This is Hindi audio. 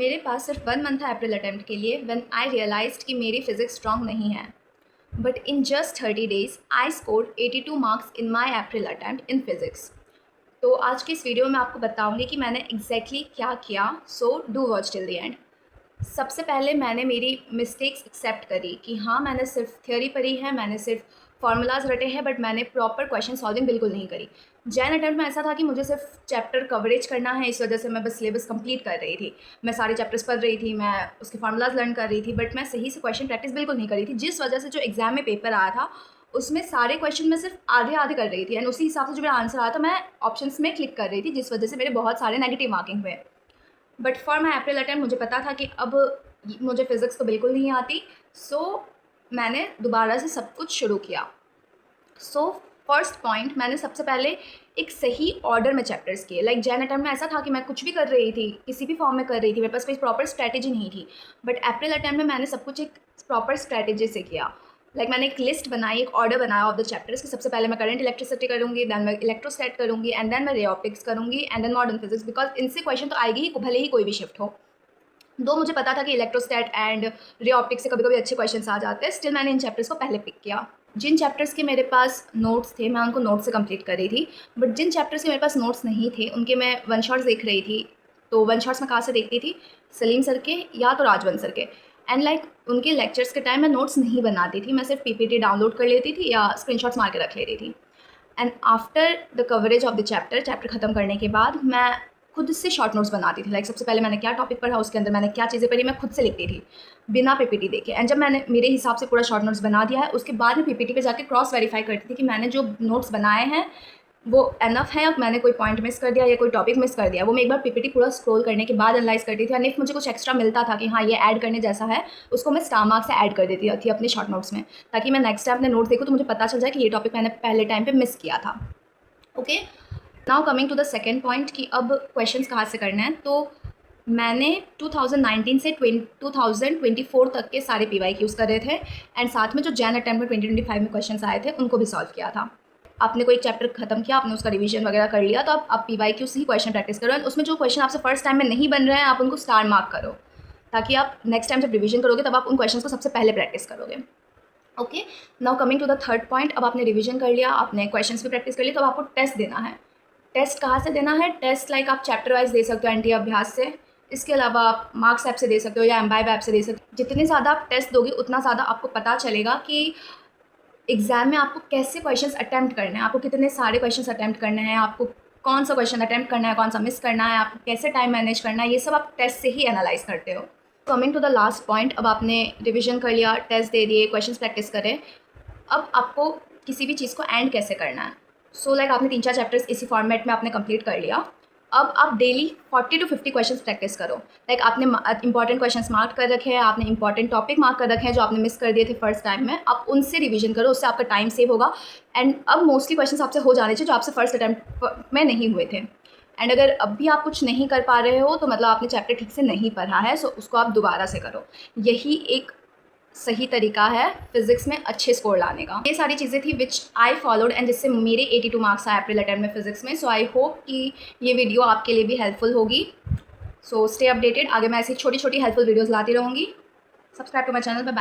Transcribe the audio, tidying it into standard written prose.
मेरे पास सिर्फ 1 मंथ था अप्रैल अटेम्प्ट के लिए व्हेन आई रियलाइज्ड कि मेरी फिज़िक्स स्ट्रांग नहीं है। But in just 30 days I scored 82 marks in my April attempt in physics. तो आज की इस वीडियो में आपको बताऊंगी कि मैंने एग्जैक्टली क्या किया। So do watch till the end. सबसे पहले मैंने मेरी मिस्टेक्स एक्सेप्ट करी कि हाँ, मैंने सिर्फ थ्योरी पढ़ी है, मैंने सिर्फ फार्मूलाज रटे हैं, बट मैंने प्रॉपर क्वेश्चन सॉल्विंग बिल्कुल नहीं करी। जैन अटेम्प्ट में ऐसा था कि मुझे सिर्फ चैप्टर कवरेज करना है, इस वजह से मैं बस सिलेबस कंप्लीट कर रही थी। मैं सारे चैप्टर्स पढ़ रही थी, मैं उसके फार्मूलाज लर्न कर रही थी, बट मैं सही से क्वेश्चन प्रैक्टिस बिल्कुल नहीं करी थी, जिस वजह से जो एग्जाम में पेपर आया था उसमें सारे क्वेश्चन मैं सिर्फ आधे आधे कर रही थी एंड उसी हिसाब से जो मेरा आंसर आया था मैं ऑप्शंस में क्लिक कर रही थी, जिस वजह से मेरे बहुत सारे नेगेटिव मार्किंग हुए। But for my April attempt मुझे पता था कि अब मुझे फ़िज़िक्स तो बिल्कुल नहीं आती। सो मैंने दोबारा से सब कुछ शुरू किया। सो फर्स्ट पॉइंट, मैंने सबसे पहले एक सही ऑर्डर में चैप्टर्स किए। लाइक जैन अटेम्प्ट में ऐसा था कि मैं कुछ भी कर रही थी, किसी भी फॉर्म में कर रही थी, मेरे पास कोई प्रॉपर स्ट्रैटेजी नहीं थी। बट अप्रैल अटेम्प्ट में मैंने सब कुछ एक प्रॉपर स्ट्रैटेजी से किया। मैंने एक लिस्ट बनाई, एक ऑर्डर बनाया ऑफ द चैप्टर्स कि सबसे पहले मैं करंट इलेक्ट्रिसिटी करूँगी, दैन मैं इलेक्ट्रोस्टैट करूँगी, एंड देन मैं रे ऑप्टिक्स करूँगी, and then modern physics, because इनसे क्वेश्चन तो आएगी ही, भले ही कोई भी शिफ्ट हो। दो मुझे पता था कि इलेक्ट्रोस्टैट एंड रे ऑप्टिक्स से कभी कभी अच्छे क्वेश्चंस आ जाते हैं, स्टिल मैंने इन चैप्टर्स को पहले पिक किया। जिन चैप्टर्स के मेरे पास नोट्स थे मैं उनको नोट्स से कंप्लीट कर रही थी, बट जिन चैप्टर्स के मेरे पास नोट्स नहीं थे उनके मैं वन शॉट्स देख रही थी। तो वन शॉट्स मैं कहाँ से देखती थी? सलीम सर के या तो राजवंत सर के। एंड उनके लेक्चर्स के टाइम मैं नोट्स नहीं बनाती थी, मैं सिर्फ पीपीटी डाउनलोड कर लेती थी या स्क्रीनशॉट्स मार के रख लेती थी। And after the coverage of the chapter ख़त्म करने के बाद मैं खुद से शॉर्ट नोट्स बनाती थी। सबसे पहले मैंने क्या टॉपिक पढ़ा, उसके अंदर मैंने क्या चीज़ें पढ़ी, मैं खुद से लिखती थी बिना पीपीटी देखे। एंड जब मैंने मेरे हिसाब से पूरा शॉर्ट नोट्स बना दिया है, उसके बाद मैं पीपीटी पे जाके क्रॉस वेरीफाई करती थी कि मैंने जो नोट्स बनाए हैं वो एनफ है, और मैंने कोई पॉइंट मिस कर दिया या कोई टॉपिक मिस कर दिया, वो मैं एक बार पीपीटी पूरा स्क्रॉल करने के बाद एनालाइज करती थी। एंड इफ मुझे कुछ एक्स्ट्रा मिलता था कि हाँ ये ऐड करने जैसा है, उसको मैं स्टार मार्क से ऐड कर देती थी अपने शॉर्ट नोट्स में, ताकि मैं नेक्स्ट टाइम अपने नोट्स देखूँ तो मुझे पता चल जाए कि ये टॉपिक मैंने पहले टाइम पर मिस किया था। Okay, now coming to the second point कि अब क्वेश्चंस कहाँ से करना है। तो मैंने 2019 से 2024 तक के सारे PYQs करे थे, एंड साथ में जो जैन अटेम्प्ट में 2025 में क्वेश्चंस आए थे उनको भी सॉल्व किया था। आपने कोई चैप्टर खत्म किया, आपने उसका रिवीजन वगैरह कर लिया, तो आप PYQ से ही क्वेश्चन प्रैक्टिस करो, एंड उसमें जो क्वेश्चन आपसे फर्स्ट टाइम में नहीं बन रहे हैं आप उनको स्टार मार्क करो, ताकि आप नेक्स्ट टाइम जब रिवीजन करोगे तब आप उन क्वेश्चन को सबसे पहले प्रैक्टिस करोगे। Okay, now coming to the third point, अब आपने रिवीजन कर लिया, आपने क्वेश्चंस भी प्रैक्टिस कर लिया, तो आपको टेस्ट देना है। टेस्ट कहाँ से देना है? टेस्ट आप चैप्टर वाइज दे सकते हो एनटी अभ्यास से, इसके अलावा आप मार्क्स ऐप से दे सकते हो या एम्बाइब ऐप से दे सकते हो। जितने ज़्यादा आप टेस्ट दोगे उतना ज़्यादा आपको पता चलेगा कि एग्ज़ाम में आपको कैसे क्वेश्चंस अटैम्प्ट करने हैं, आपको कितने सारे क्वेश्चंस अटैम्प्ट करने हैं, आपको कौन सा क्वेश्चन अटैम्प्ट करना है, कौन सा मिस करना है, आपको कैसे टाइम मैनेज करना है, ये सब आप टेस्ट से ही एनालाइज करते हो। Coming to the last point, अब आपने रिविजन कर लिया, टेस्ट दे दिए, क्वेश्चंस प्रैक्टिस करें, अब आपको किसी भी चीज़ को एंड कैसे करना है। सो आपने 3-4 चैप्टर्स इसी फॉर्मेट में आपने कंप्लीट कर लिया। अब आप डेली 40 to 50 क्वेश्चंस प्रैक्टिस करो। आपने इंपॉर्टेंट क्वेश्चंस मार्क कर रखे हैं, आपने इंपॉर्टेंट टॉपिक मार्क कर रखे हैं जो आपने मिस कर दिए थे फर्स्ट टाइम में, आप उनसे रिवीजन करो, उससे आपका टाइम सेव होगा। एंड अब मोस्टली क्वेश्चंस आपसे हो जाने चाहिए जो आपसे फर्स्ट अटैम्प्ट में नहीं हुए थे। एंड अगर अब भी आप कुछ नहीं कर पा रहे हो तो मतलब आपने चैप्टर ठीक से नहीं पढ़ा है, सो उसको आप दोबारा से करो। यही एक सही तरीका है फिज़िक्स में अच्छे स्कोर लाने का। ये सारी चीज़ें थी विच आई फॉलोड, एंड जिससे मेरे 82 मार्क्स आए अप्रैल अटेम्प्ट में फिज़िक्स में। सो आई होप कि ये वीडियो आपके लिए भी हेल्पफुल होगी। सो स्टे अपडेटेड, आगे मैं ऐसी छोटी छोटी हेल्पफुल वीडियोज़ लाती रहूँगी। Subscribe to my channel. Bye bye.